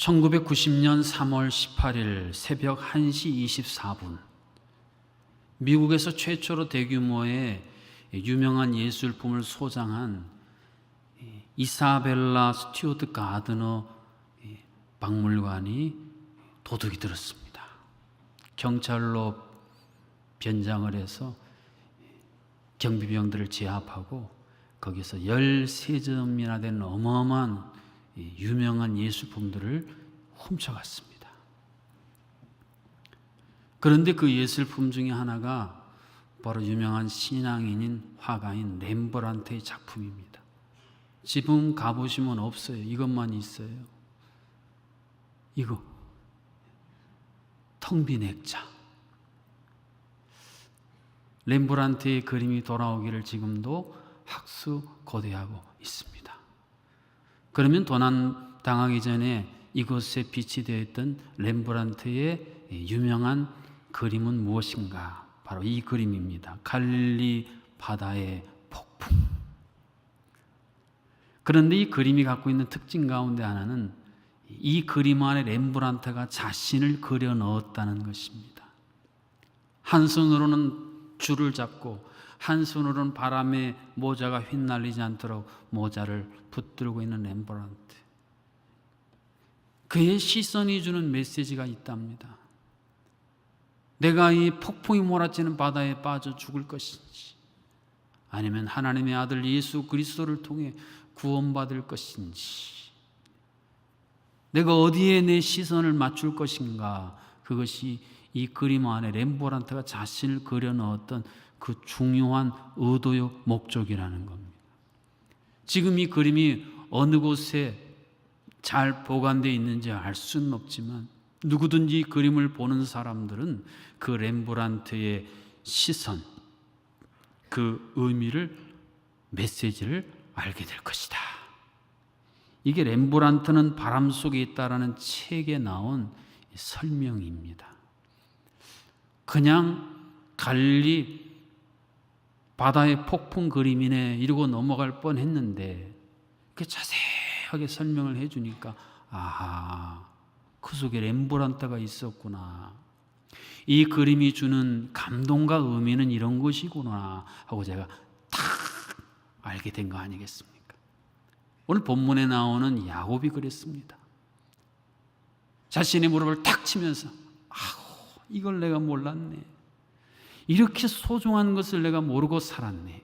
1990년 3월 18일 새벽 1시 24분 미국에서 최초로 대규모의 유명한 예술품을 소장한 이사벨라 스튜어트 가드너 박물관이 도둑이 들었습니다. 경찰로 변장을 해서 경비병들을 제압하고 거기서 13점이나 되는 어마어마한 유명한 예술품들을 훔쳐갔습니다. 그런데 그 예술품 중에 하나가 바로 유명한 신앙인인 화가인 렘브란트의 작품입니다. 지금 가보시면 없어요. 이것만 있어요. 이거 텅 빈 액자. 렘브란트의 그림이 돌아오기를 지금도 학수고대하고 있습니다. 그러면 도난 당하기 전에 이곳에 비치되어 있던 렘브란트의 유명한 그림은 무엇인가? 바로 이 그림입니다. 갈릴리 바다의 폭풍. 그런데 이 그림이 갖고 있는 특징 가운데 하나는 이 그림 안에 렘브란트가 자신을 그려 넣었다는 것입니다. 한 손으로는 줄을 잡고 한 손으로는 바람에 모자가 휘날리지 않도록 모자를 붙들고 있는 렘브란트. 그의 시선이 주는 메시지가 있답니다. 내가 이 폭풍이 몰아치는 바다에 빠져 죽을 것인지, 아니면 하나님의 아들 예수 그리스도를 통해 구원받을 것인지, 내가 어디에 내 시선을 맞출 것인가, 그것이 이 그림 안에 렘브란트가 자신을 그려 넣었던 그 중요한 의도요 목적이라는 겁니다. 지금 이 그림이 어느 곳에 잘 보관되어 있는지 알 수는 없지만 누구든지 이 그림을 보는 사람들은 그 렘브란트의 시선, 그 의미를, 메시지를 알게 될 것이다. 이게 렘브란트는 바람 속에 있다라는 책에 나온 설명입니다. 그냥 갈릴리 바다의 폭풍 그림이네 이러고 넘어갈 뻔했는데 그 자세하게 설명을 해주니까 아하, 그 속에 렘브란트가 있었구나. 이 그림이 주는 감동과 의미는 이런 것이구나 하고 제가 탁 알게 된 거 아니겠습니까? 오늘 본문에 나오는 야곱이 그랬습니다. 자신의 무릎을 탁 치면서 아우, 이걸 내가 몰랐네. 이렇게 소중한 것을 내가 모르고 살았네.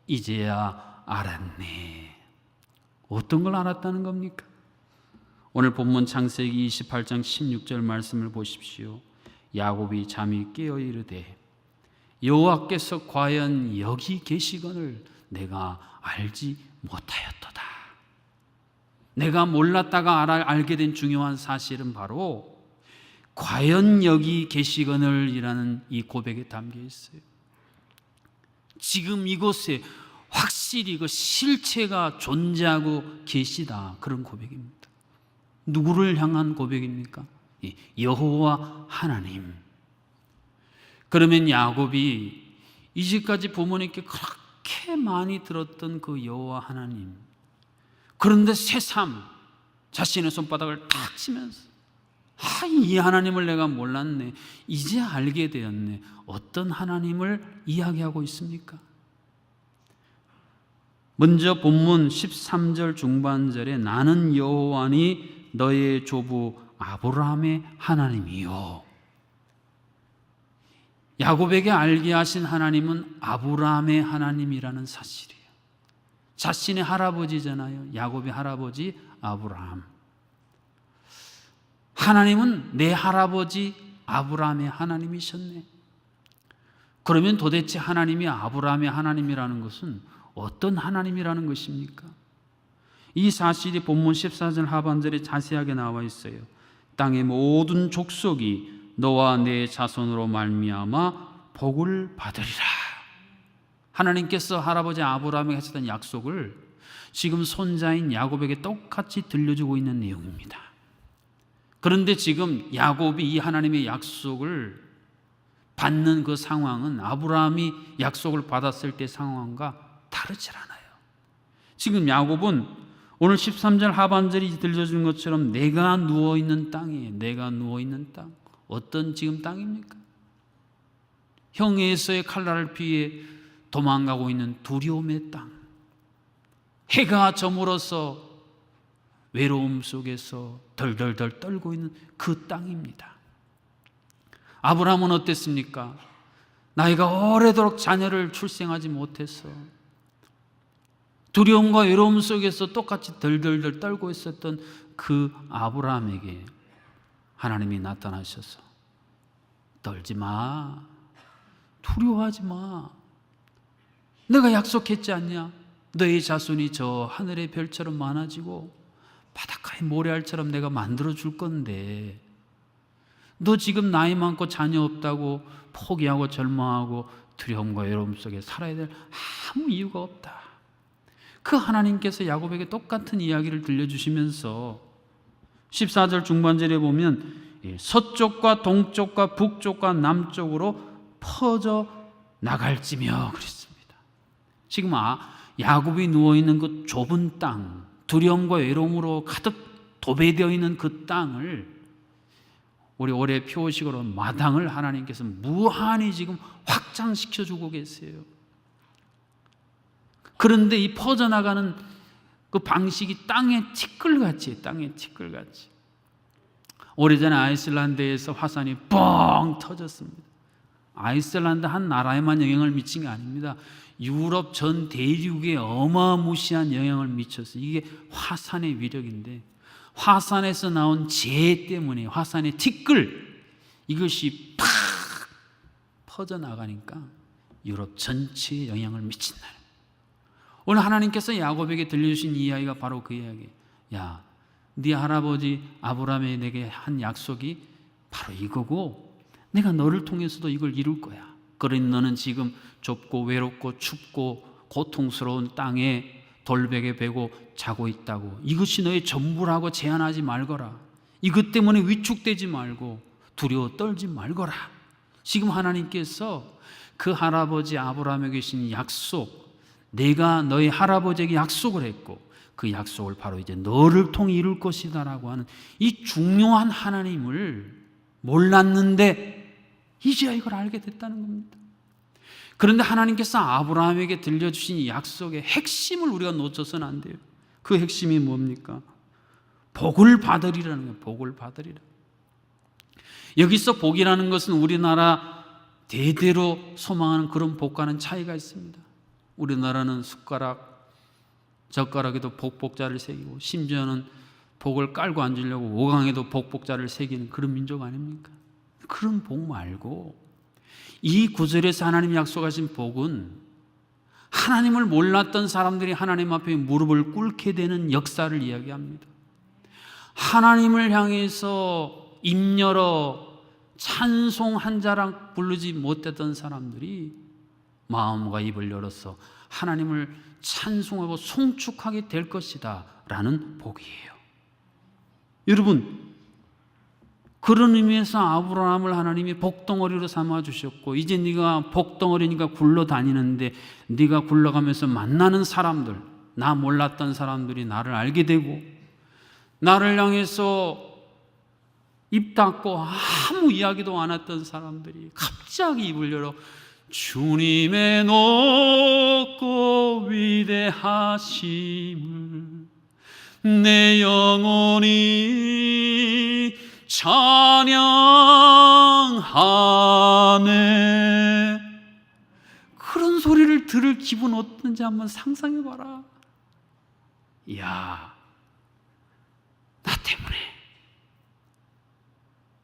이제야 알았네. 어떤 걸 알았다는 겁니까? 오늘 본문 창세기 28장 16절 말씀을 보십시오. 야곱이 잠이 깨어 이르되 여호와께서 과연 여기 계시거늘 내가 알지 못하였도다. 내가 몰랐다가 알게 된 중요한 사실은 바로 과연 여기 계시거늘 이라는 이 고백에 담겨 있어요. 지금 이곳에 확실히 그 실체가 존재하고 계시다, 그런 고백입니다. 누구를 향한 고백입니까? 여호와 하나님. 그러면 야곱이 이제까지 부모님께 그렇게 많이 들었던 그 여호와 하나님, 그런데 새삼 자신의 손바닥을 탁 치면서 이 하나님을 내가 몰랐네, 이제 알게 되었네. 어떤 하나님을 이야기하고 있습니까? 먼저 본문 13절 중반절에 나는 여호와니 너의 조부 아브라함의 하나님이요. 야곱에게 알게 하신 하나님은 아브라함의 하나님이라는 사실이에요. 자신의 할아버지잖아요. 야곱의 할아버지 아브라함. 하나님은 내 할아버지 아브라함의 하나님이셨네. 그러면 도대체 하나님이 아브라함의 하나님이라는 것은 어떤 하나님이라는 것입니까? 이 사실이 본문 14절 하반절에 자세하게 나와 있어요. 땅의 모든 족속이 너와 내 자손으로 말미암아 복을 받으리라. 하나님께서 할아버지 아브라함에게 하셨던 약속을 지금 손자인 야곱에게 똑같이 들려주고 있는 내용입니다. 그런데 지금 야곱이 이 하나님의 약속을 받는 그 상황은 아브라함이 약속을 받았을 때 상황과 다르지 않아요. 지금 야곱은 오늘 13절 하반절이 들려주는 것처럼 내가 누워있는 땅이에요. 내가 누워있는 땅. 어떤 지금 땅입니까? 형에서의 칼날을 피해 도망가고 있는 두려움의 땅. 해가 저물어서 외로움 속에서 덜덜덜 떨고 있는 그 땅입니다. 아브라함은 어땠습니까? 나이가 오래도록 자녀를 출생하지 못해서 두려움과 외로움 속에서 똑같이 덜덜덜 떨고 있었던 그 아브라함에게 하나님이 나타나셔서 떨지 마, 두려워하지 마, 내가 약속했지 않냐? 너의 자손이 저 하늘의 별처럼 많아지고 바닷가의 모래알처럼 내가 만들어 줄 건데 너 지금 나이 많고 자녀 없다고 포기하고 절망하고 두려움과 외로움 속에 살아야 될 아무 이유가 없다. 그 하나님께서 야곱에게 똑같은 이야기를 들려주시면서 14절 중반절에 보면 서쪽과 동쪽과 북쪽과 남쪽으로 퍼져 나갈지며 그랬습니다. 지금 야곱이 누워있는 그 좁은 땅, 두려움과 외로움으로 가득 도배되어 있는 그 땅을 우리 올해 표식으로 마당을 하나님께서 무한히 지금 확장시켜 주고 계세요. 그런데 이 퍼져나가는 그 방식이 땅의 티끌같이, 땅의 티끌같이. 오래전에 아이슬란드에서 화산이 뻥 터졌습니다. 아이슬란드 한 나라에만 영향을 미친 게 아닙니다. 유럽 전 대륙에 어마무시한 영향을 미쳤어요. 이게 화산의 위력인데 화산에서 나온 재 때문에 화산의 티끌 이것이 팍 퍼져나가니까 유럽 전체에 영향을 미친다. 오늘 하나님께서 야곱에게 들려주신 이야기가 바로 그 이야기예요. 야, 네 할아버지 아브라함이 내게 한 약속이 바로 이거고 내가 너를 통해서도 이걸 이룰 거야. 그러니 너는 지금 좁고 외롭고 춥고 고통스러운 땅에 돌베개 베고 자고 있다고. 이것이 너의 전부라고 제한하지 말거라. 이것 때문에 위축되지 말고 두려워 떨지 말거라. 지금 하나님께서 그 할아버지 아브라함에게 주신 약속, 내가 너의 할아버지에게 약속을 했고 그 약속을 바로 이제 너를 통해 이룰 것이다 라고 하는 이 중요한 하나님을 몰랐는데 이제야 이걸 알게 됐다는 겁니다. 그런데 하나님께서 아브라함에게 들려주신 이 약속의 핵심을 우리가 놓쳐서는 안 돼요. 그 핵심이 뭡니까? 복을 받으리라는 거예요. 복을 받으리라. 여기서 복이라는 것은 우리나라 대대로 소망하는 그런 복과는 차이가 있습니다. 우리나라는 숟가락, 젓가락에도 복복자를 새기고 심지어는 복을 깔고 앉으려고 오강에도 복복자를 새기는 그런 민족 아닙니까? 그런 복 말고 이 구절에서 하나님이 약속하신 복은 하나님을 몰랐던 사람들이 하나님 앞에 무릎을 꿇게 되는 역사를 이야기합니다. 하나님을 향해서 입 열어 찬송 한 자락 부르지 못했던 사람들이 마음과 입을 열어서 하나님을 찬송하고 송축하게 될 것이다 라는 복이에요. 여러분, 그런 의미에서 아브라함을 하나님이 복덩어리로 삼아주셨고 이제 네가 복덩어리니까 굴러다니는데 네가 굴러가면서 만나는 사람들, 나 몰랐던 사람들이 나를 알게 되고 나를 향해서 입 닫고 아무 이야기도 안 했던 사람들이 갑자기 입을 열어 주님의 높고 위대하심을 내 영혼이 찬양하네. 그런 소리를 들을 기분 어떤지 한번 상상해봐라. 이야, 나 때문에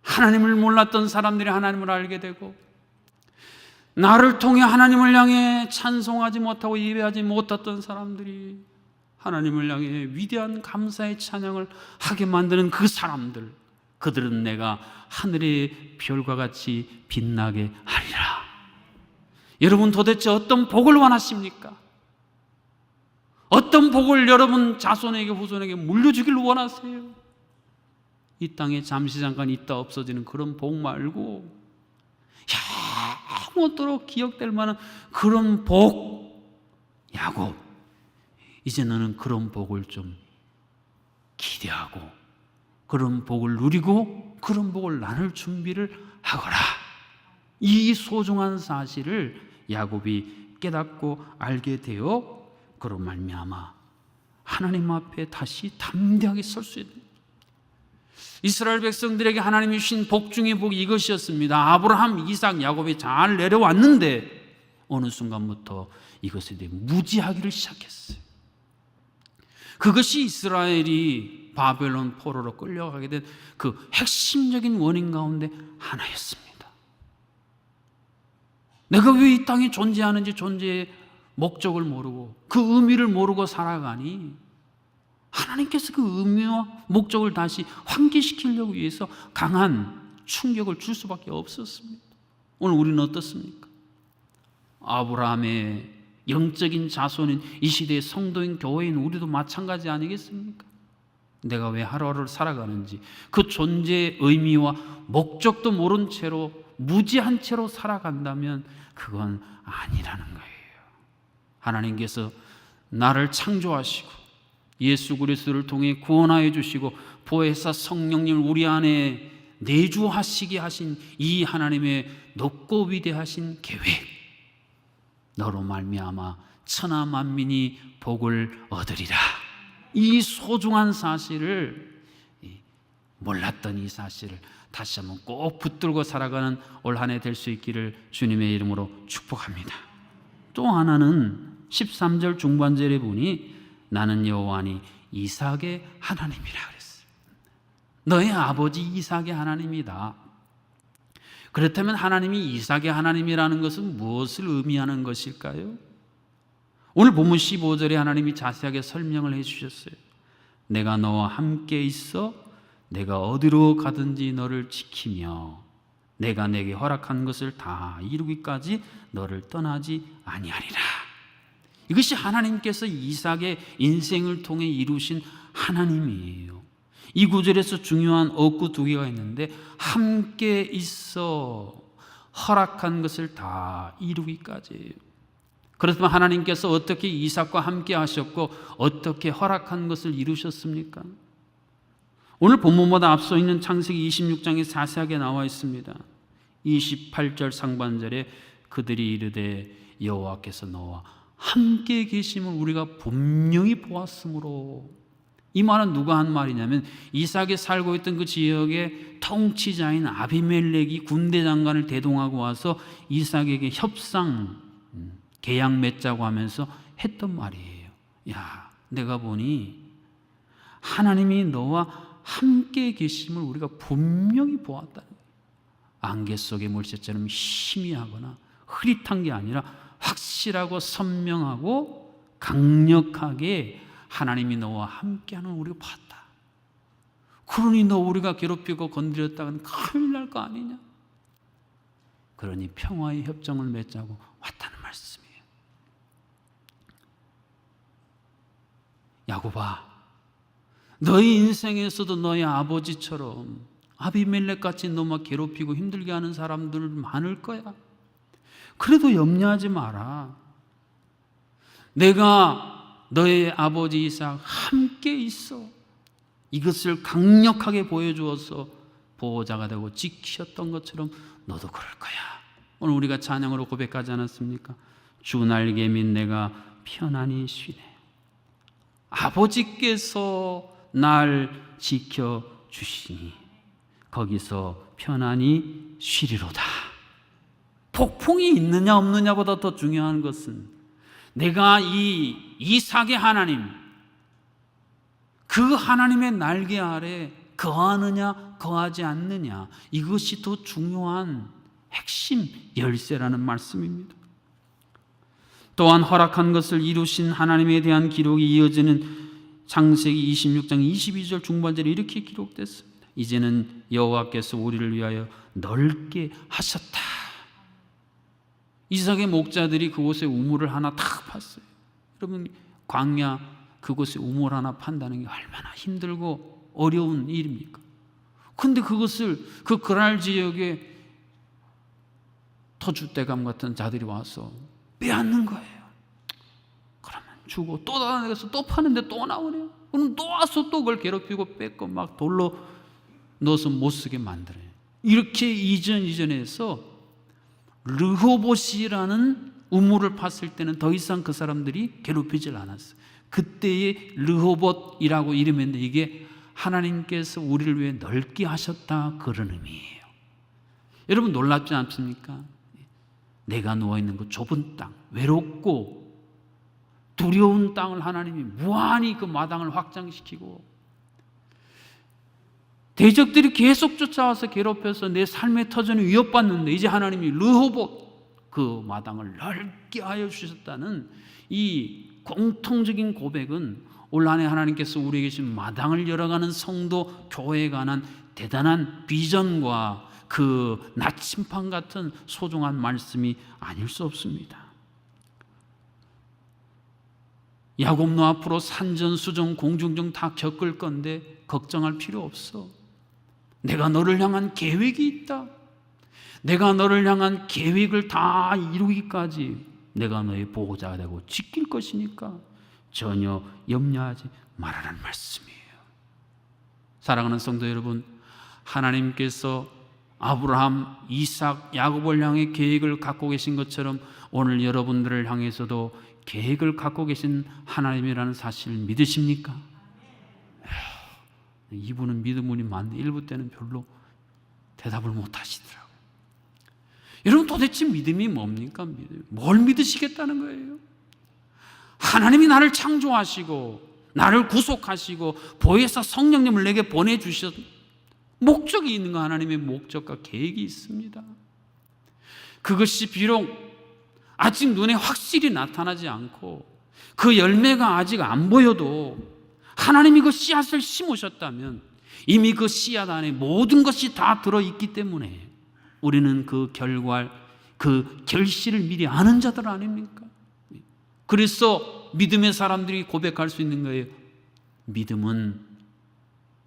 하나님을 몰랐던 사람들이 하나님을 알게 되고 나를 통해 하나님을 향해 찬송하지 못하고 예배하지 못했던 사람들이 하나님을 향해 위대한 감사의 찬양을 하게 만드는 그 사람들, 그들은 내가 하늘의 별과 같이 빛나게 하리라. 여러분 도대체 어떤 복을 원하십니까? 어떤 복을 여러분 자손에게 후손에게 물려주길 원하세요? 이 땅에 잠시 잠깐 있다 없어지는 그런 복 말고 영원토록 기억될 만한 그런 복. 야곱, 이제 너는 그런 복을 좀 기대하고 그런 복을 누리고 그런 복을 나눌 준비를 하거라. 이 소중한 사실을 야곱이 깨닫고 알게 되어 그로 말미암아 하나님 앞에 다시 담대하게 설 수 있는, 이스라엘 백성들에게 하나님이 주신 복 중의 복이 이것이었습니다. 아브라함, 이삭, 야곱이 잘 내려왔는데 어느 순간부터 이것에 대해 무지하기를 시작했어요. 그것이 이스라엘이 바벨론 포로로 끌려가게 된 그 핵심적인 원인 가운데 하나였습니다. 내가 왜 이 땅에 존재하는지, 존재의 목적을 모르고 그 의미를 모르고 살아가니 하나님께서 그 의미와 목적을 다시 환기시키려고 위해서 강한 충격을 줄 수밖에 없었습니다. 오늘 우리는 어떻습니까? 아브라함의 영적인 자손인 이 시대의 성도인 교회인 우리도 마찬가지 아니겠습니까? 내가 왜 하루하루를 살아가는지 그 존재의 의미와 목적도 모른 채로 무지한 채로 살아간다면 그건 아니라는 거예요. 하나님께서 나를 창조하시고 예수 그리스도를 통해 구원하여 주시고 보혜사 성령님을 우리 안에 내주하시게 하신 이 하나님의 높고 위대하신 계획, 너로 말미암아 천하 만민이 복을 얻으리라. 이 소중한 사실을, 몰랐던 이 사실을 다시 한번 꼭 붙들고 살아가는 올 한 해 될 수 있기를 주님의 이름으로 축복합니다. 또 하나는 13절 중반절에 보니 나는 여호와니 이삭의 하나님이라 그랬어요. 너의 아버지 이삭의 하나님이다. 그렇다면 하나님이 이삭의 하나님이라는 것은 무엇을 의미하는 것일까요? 오늘 본문 15절에 하나님이 자세하게 설명을 해주셨어요. 내가 너와 함께 있어 내가 어디로 가든지 너를 지키며 내가 내게 허락한 것을 다 이루기까지 너를 떠나지 아니하리라. 이것이 하나님께서 이삭의 인생을 통해 이루신 하나님이에요. 이 구절에서 중요한 어구 두 개가 있는데, 함께 있어 허락한 것을 다 이루기까지예요. 그렇다면 하나님께서 어떻게 이삭과 함께 하셨고 어떻게 허락한 것을 이루셨습니까? 오늘 본문보다 앞서 있는 창세기 26장에 자세하게 나와 있습니다. 28절 상반절에 그들이 이르되 여호와께서 너와 함께 계심을 우리가 분명히 보았으므로. 이 말은 누가 한 말이냐면 이삭이 살고 있던 그 지역의 통치자인 아비멜렉이 군대 장관을 대동하고 와서 이삭에게 협상, 계약 맺자고 하면서 했던 말이에요. 야, 내가 보니 하나님이 너와 함께 계심을 우리가 분명히 보았다. 안개 속의 물새처럼 희미하거나 흐릿한 게 아니라 확실하고 선명하고 강력하게 하나님이 너와 함께하는 우리가 봤다. 그러니 너 우리가 괴롭히고 건드렸다가는 큰일 날 거 아니냐. 그러니 평화의 협정을 맺자고 왔다는 말씀이에요. 야곱아, 너희 인생에서도 너희 아버지처럼 아비멜렉같이 너만 괴롭히고 힘들게 하는 사람들 많을 거야. 그래도 염려하지 마라. 내가 너의 아버지 이삭 함께 있어. 이것을 강력하게 보여주어서 보호자가 되고 지키셨던 것처럼 너도 그럴 거야. 오늘 우리가 찬양으로 고백하지 않았습니까? 주 날개 및 내가 편안히 쉬네. 아버지께서 날 지켜주시니 거기서 편안히 쉬리로다. 폭풍이 있느냐 없느냐보다 더 중요한 것은 내가 이 이삭의 하나님, 그 하나님의 날개 아래 거하느냐 거하지 않느냐, 이것이 더 중요한 핵심 열쇠라는 말씀입니다. 또한 허락한 것을 이루신 하나님에 대한 기록이 이어지는 창세기 26장 22절 중반절에 이렇게 기록됐습니다. 이제는 여호와께서 우리를 위하여 넓게 하셨다. 이삭의 목자들이 그곳에 우물을 하나 탁 팠어요. 여러분, 광야 그곳에 우물 하나 판다는 게 얼마나 힘들고 어려운 일입니까? 근데 그것을 그 그랄 지역에 터줏대감 같은 자들이 와서 빼앗는 거예요. 그러면 주고 또 달아내서 또 파는데 또 나오네요. 그럼 또 와서 또 그걸 괴롭히고 뺏고 막 돌로 넣어서 못 쓰게 만들어요. 이렇게 이전해서 르호봇이라는 우물을 팠을 때는 더 이상 그 사람들이 괴롭히질 않았어요. 그때의 르호봇이라고 이름했는데 이게 하나님께서 우리를 위해 넓게 하셨다 그런 의미예요. 여러분 놀랍지 않습니까? 내가 누워있는 그 좁은 땅, 외롭고 두려운 땅을 하나님이 무한히 그 마당을 확장시키고 대적들이 계속 쫓아와서 괴롭혀서 내 삶의 터전이 위협받는데 이제 하나님이 르호봇 그 마당을 넓게 하여 주셨다는 이 공통적인 고백은 올 한 해 하나님께서 우리에게 주신 마당을 열어가는 성도 교회에 관한 대단한 비전과 그 나침판 같은 소중한 말씀이 아닐 수 없습니다. 야곱 너 앞으로 산전수전 공중전 다 겪을 건데 걱정할 필요 없어. 내가 너를 향한 계획이 있다. 내가 너를 향한 계획을 다 이루기까지 내가 너의 보호자가 되고 지킬 것이니까 전혀 염려하지 말라는 말씀이에요. 사랑하는 성도 여러분, 하나님께서 아브라함, 이삭, 야곱을 향해 계획을 갖고 계신 것처럼 오늘 여러분들을 향해서도 계획을 갖고 계신 하나님이라는 사실을 믿으십니까? 이분은 믿음이 많네. 일부 때는 별로 대답을 못 하시더라고요. 여러분 도대체 믿음이 뭡니까? 뭘 믿으시겠다는 거예요? 하나님이 나를 창조하시고 나를 구속하시고 보혜사 성령님을 내게 보내주셨 목적이 있는 거 하나님의 목적과 계획이 있습니다. 그것이 비록 아직 눈에 확실히 나타나지 않고 그 열매가 아직 안 보여도 하나님이 그 씨앗을 심으셨다면 이미 그 씨앗 안에 모든 것이 다 들어있기 때문에 우리는 그 결과, 그 결실을 미리 아는 자들 아닙니까? 그래서 믿음의 사람들이 고백할 수 있는 거예요. 믿음은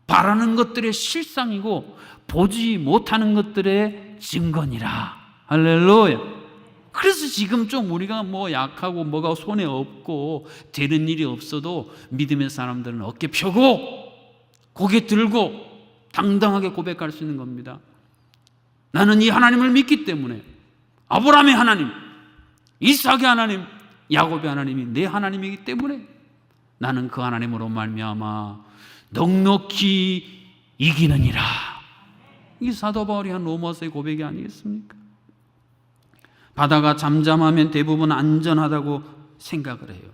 바라는 것들의 실상이고 보지 못하는 것들의 증거니라. 할렐루야. 그래서 지금 좀 우리가 뭐 약하고 뭐가 손에 없고 되는 일이 없어도 믿음의 사람들은 어깨 펴고 고개 들고 당당하게 고백할 수 있는 겁니다. 나는 이 하나님을 믿기 때문에 아브라함의 하나님, 이삭의 하나님, 야곱의 하나님이 내 하나님이기 때문에 나는 그 하나님으로 말미암아 넉넉히 이기느니라. 이게 사도 바울이 한 로마서의 고백이 아니겠습니까? 바다가 잠잠하면 대부분 안전하다고 생각을 해요.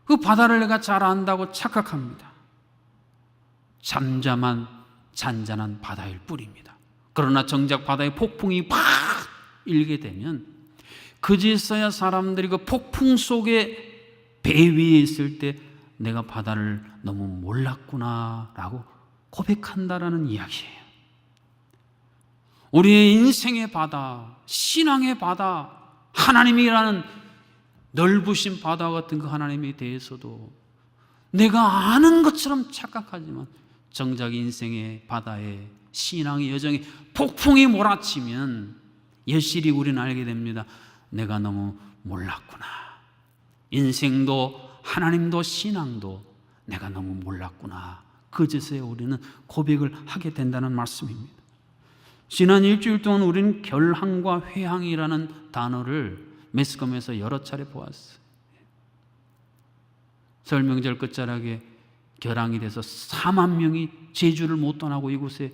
그 바다를 내가 잘 안다고 착각합니다. 잠잠한 잔잔한 바다일 뿐입니다. 그러나 정작 바다의 폭풍이 팍 일게 되면 그제서야 사람들이 그 폭풍 속에 배 위에 있을 때 내가 바다를 너무 몰랐구나 라고 고백한다라는 이야기예요. 우리의 인생의 바다, 신앙의 바다, 하나님이라는 넓으신 바다 같은 그 하나님에 대해서도 내가 아는 것처럼 착각하지만 정작 인생의 바다에 신앙의 여정에 폭풍이 몰아치면 여실히 우리는 알게 됩니다. 내가 너무 몰랐구나. 인생도 하나님도 신앙도 내가 너무 몰랐구나. 그제서야 우리는 고백을 하게 된다는 말씀입니다. 지난 일주일 동안 우리는 결항과 회항이라는 단어를 매스컴에서 여러 차례 보았어요. 설 명절 끝자락에 결항이 돼서 4만 명이 제주를 못 떠나고 이곳에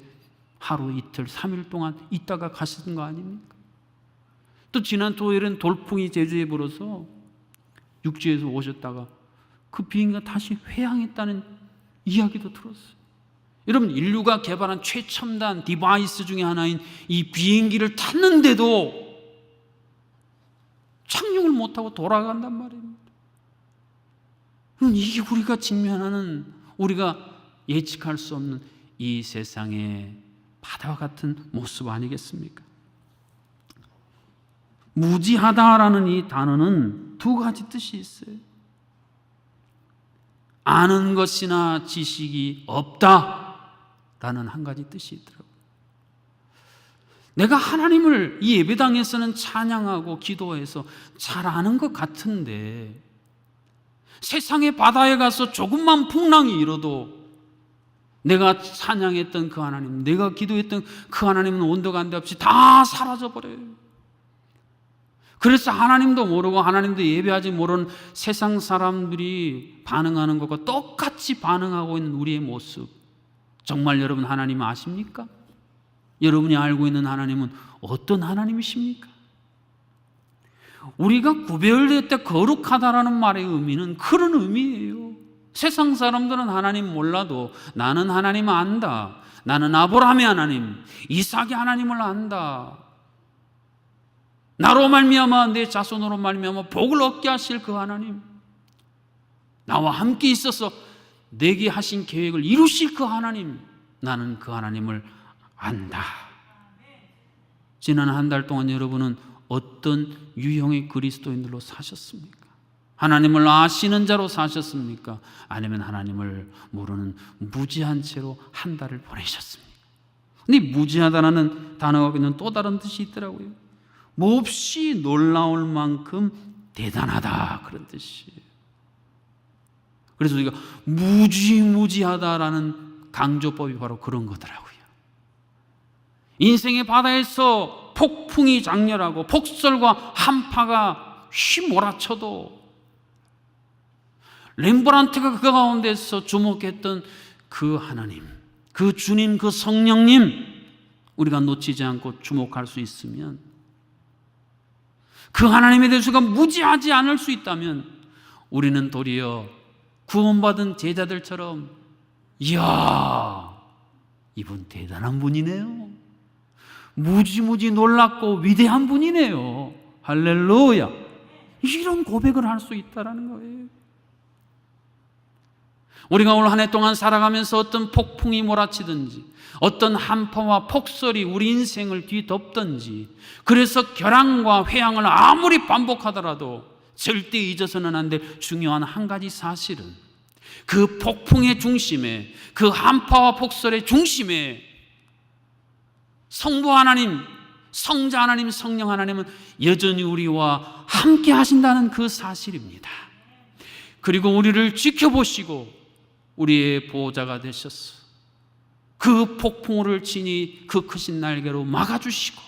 하루 이틀 3일 동안 있다가 가시는 거 아닙니까? 또 지난 토요일은 돌풍이 제주에 불어서 육지에서 오셨다가 그 비행기가 다시 회항했다는 이야기도 들었어요. 여러분, 인류가 개발한 최첨단 디바이스 중에 하나인 이 비행기를 탔는데도 착륙을 못하고 돌아간단 말입니다. 이게 우리가 직면하는, 우리가 예측할 수 없는 이 세상의 바다와 같은 모습 아니겠습니까? 무지하다라는 이 단어는 두 가지 뜻이 있어요. 아는 것이나 지식이 없다라는 한 가지 뜻이 있더라고요. 내가 하나님을 이 예배당에서는 찬양하고 기도해서 잘 아는 것 같은데 세상의 바다에 가서 조금만 풍랑이 일어도 내가 찬양했던 그 하나님, 내가 기도했던 그 하나님은 온도 간데 없이 다 사라져버려요. 그래서 하나님도 모르고 하나님도 예배하지 모르는 세상 사람들이 반응하는 것과 똑같이 반응하고 있는 우리의 모습, 정말 여러분 하나님 아십니까? 여러분이 알고 있는 하나님은 어떤 하나님이십니까? 우리가 구별될 때 거룩하다라는 말의 의미는 그런 의미예요. 세상 사람들은 하나님 몰라도 나는 하나님 안다. 나는 아브라함의 하나님, 이삭의 하나님을 안다. 나로 말미암아 내 자손으로 말미암아 복을 얻게 하실 그 하나님, 나와 함께 있어서 내게 하신 계획을 이루실 그 하나님, 나는 그 하나님을 안다. 지난 한 달 동안 여러분은 어떤 유형의 그리스도인들로 사셨습니까? 하나님을 아시는 자로 사셨습니까? 아니면 하나님을 모르는 무지한 채로 한 달을 보내셨습니까? 근데 무지하다라는 단어가 있는 또 다른 뜻이 있더라고요. 몹시 놀라울 만큼 대단하다, 그런 뜻이에요. 그래서 우리가 무지무지하다라는 강조법이 바로 그런 거더라고요. 인생의 바다에서 폭풍이 장렬하고 폭설과 한파가 휘몰아쳐도 렘브란트가 그 가운데서 주목했던 그 하나님, 그 주님, 그 성령님, 우리가 놓치지 않고 주목할 수 있으면, 그 하나님에 대해서 우리가 무지하지 않을 수 있다면, 우리는 도리어 구원받은 제자들처럼, 이야, 이분 대단한 분이네요, 무지무지 놀랍고 위대한 분이네요, 할렐루야, 이런 고백을 할 수 있다는 거예요. 우리가 오늘 한 해 동안 살아가면서 어떤 폭풍이 몰아치든지, 어떤 한파와 폭설이 우리 인생을 뒤덮든지, 그래서 결항과 회항을 아무리 반복하더라도 절대 잊어서는 안 될 중요한 한 가지 사실은, 그 폭풍의 중심에, 그 한파와 폭설의 중심에 성부 하나님, 성자 하나님, 성령 하나님은 여전히 우리와 함께 하신다는 그 사실입니다. 그리고 우리를 지켜보시고 우리의 보호자가 되셨어. 그 폭풍우를 친히 그 크신 날개로 막아주시고,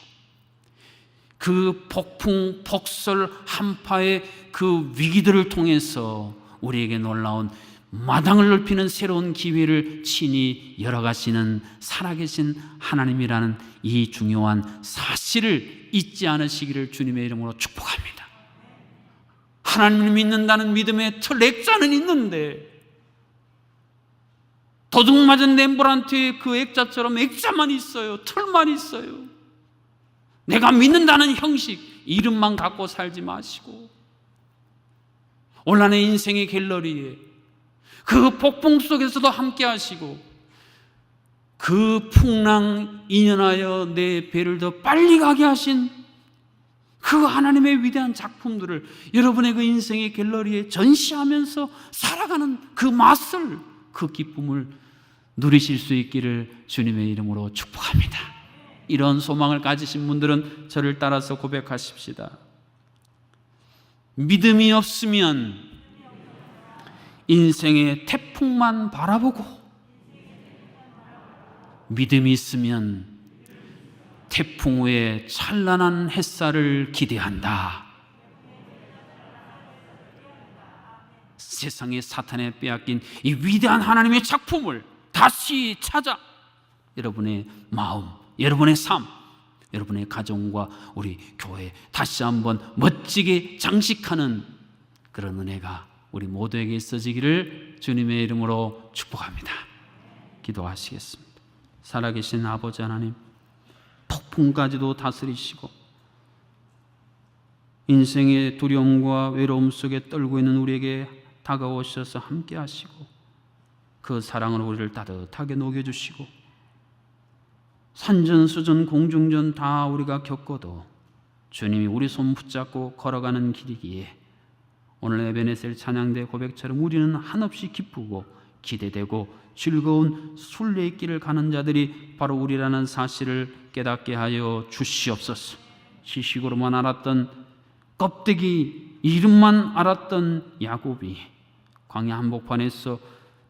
그 폭풍, 폭설, 한파의 그 위기들을 통해서 우리에게 놀라운 마당을 넓히는 새로운 기회를 친히 열어가시는 살아계신 하나님이라는 이 중요한 사실을 잊지 않으시기를 주님의 이름으로 축복합니다. 하나님을 믿는다는 믿음의 틀, 액자는 있는데 도둑 맞은 렘브란트의 그 액자처럼 액자만 있어요. 틀만 있어요. 내가 믿는다는 형식, 이름만 갖고 살지 마시고, 온란의 인생의 갤러리에 그 폭풍 속에서도 함께 하시고, 그 풍랑 인연하여 내 배를 더 빨리 가게 하신 그 하나님의 위대한 작품들을 여러분의 그 인생의 갤러리에 전시하면서 살아가는 그 맛을, 그 기쁨을 누리실 수 있기를 주님의 이름으로 축복합니다. 이런 소망을 가지신 분들은 저를 따라서 고백하십시다. 믿음이 없으면 인생의 태풍만 바라보고, 믿음이 있으면 태풍 후에 찬란한 햇살을 기대한다. 세상의 사탄에 빼앗긴 이 위대한 하나님의 작품을 다시 찾아 여러분의 마음, 여러분의 삶, 여러분의 가정과 우리 교회 다시 한번 멋지게 장식하는 그런 은혜가 우리 모두에게 있어지기를 주님의 이름으로 축복합니다. 기도하시겠습니다. 살아계신 아버지 하나님, 폭풍까지도 다스리시고 인생의 두려움과 외로움 속에 떨고 있는 우리에게 다가오셔서 함께 하시고, 그 사랑으로 우리를 따뜻하게 녹여주시고, 산전수전 공중전 다 우리가 겪어도 주님이 우리 손 붙잡고 걸어가는 길이기에 오늘 에베네셀 찬양대 고백처럼 우리는 한없이 기쁘고 기대되고 즐거운 순례의 길을 가는 자들이 바로 우리라는 사실을 깨닫게 하여 주시옵소서. 지식으로만 알았던, 껍데기 이름만 알았던 야곱이 광야 한복판에서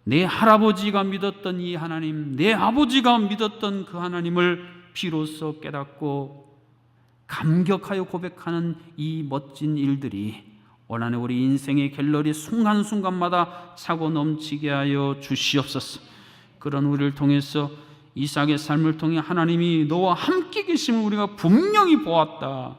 내 할아버지가 믿었던 이 하나님, 내 아버지가 믿었던 그 하나님을 비로소 깨닫고 감격하여 고백하는 이 멋진 일들이 올 한해 우리 인생의 갤러리 순간순간마다 차고 넘치게 하여 주시옵소서. 그런 우리를 통해서 이삭의 삶을 통해 하나님이 너와 함께 계심을 우리가 분명히 보았다,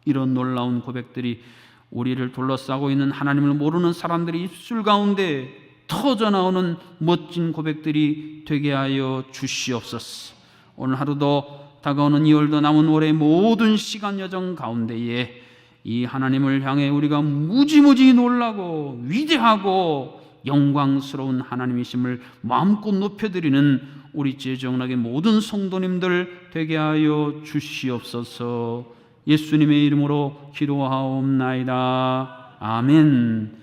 이런 놀라운 고백들이 우리를 둘러싸고 있는 하나님을 모르는 사람들의 입술 가운데 터져나오는 멋진 고백들이 되게 하여 주시옵소서. 오늘 하루도 다가오는 2월도 남은 올해 모든 시간 여정 가운데에 이 하나님을 향해 우리가 무지무지 놀라고 위대하고 영광스러운 하나님이심을 마음껏 높여드리는 우리 제정락의 모든 성도님들 되게 하여 주시옵소서. 예수님의 이름으로 기도하옵나이다. 아멘.